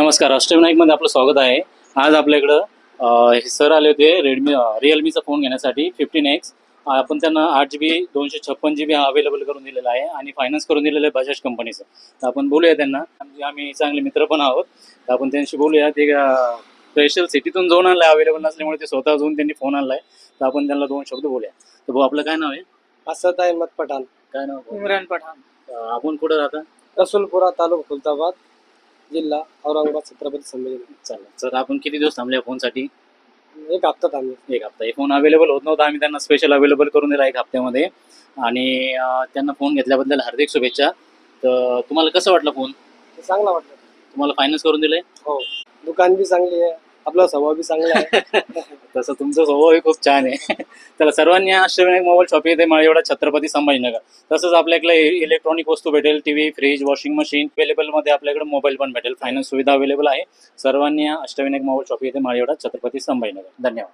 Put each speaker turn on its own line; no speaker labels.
नमस्कार, अष्टविनायकमध्ये आपलं स्वागत आहे. आज आपल्याकडं हे सर आले होते रिअलमीचा फोन घेण्यासाठी 15X. आपण त्यांना 8GB 256GB हा अवेलेबल करून दिलेला आहे आणि फायनान्स करून दिलेलं आहे बजाज कंपनीचं. तर आपण बोलूया त्यांना. आम्ही चांगले मित्र पण आहोत, तर आपण त्यांच्याशी बोलूया. ते स्पेशल सिटीतून जाऊन आणलं आहे, अवेलेबल नसल्यामुळे ते स्वतः जाऊन त्यांनी फोन आणला आहे. तर आपण त्यांना 2 शब्द बोलूया. तर भाऊ, आपलं काय नाव आहे?
असद अहमद पठाण.
काय नाव?
इम्रान पठाण.
आपण कुठं राहता?
रसूलपुरा तालुका खुलताबाद, जिल्हा औरंगाबाद, छत्रपती संभाजीनगर.
चालेल सर, आपण किती दिवस थांबले या फोनसाठी?
एक हप्ता थांबले.
एक हप्ता. हे फोन अवेलेबल होत नव्हता, आम्ही त्यांना स्पेशल अवेलेबल करून दिला 1 हप्त्यामध्ये. आणि त्यांना फोन घेतल्याबद्दल हार्दिक शुभेच्छा. तर तुम्हाला कसं वाटलं फोन?
चांगला वाटलं.
तुम्हाला फायनान्स करून दिलंय?
हो, दुकान बी चांगली आहे, आपला स्वभाव बी चांगला आहे.
तसं तुमचा स्वभावही खूप छान आहे. तर सर्वांनी अष्टविनायक मोबाईल शॉप येते माळेवाडा, छत्रपती संभाजीनगर. तसंच आपल्याकडे इलेक्ट्रॉनिक वस्तू भेटेल, टीव्ही, फ्रीज, वॉशिंग मशीन अवेलेबलमध्ये. आपल्याकडे मोबाईल पण भेटेल, फायनान्स सुविधा अवेलेबल आहे. सर्वांनी अष्टविनायक मोबाईल शॉप येते माळेवाडा, छत्रपती संभाजीनगर. धन्यवाद.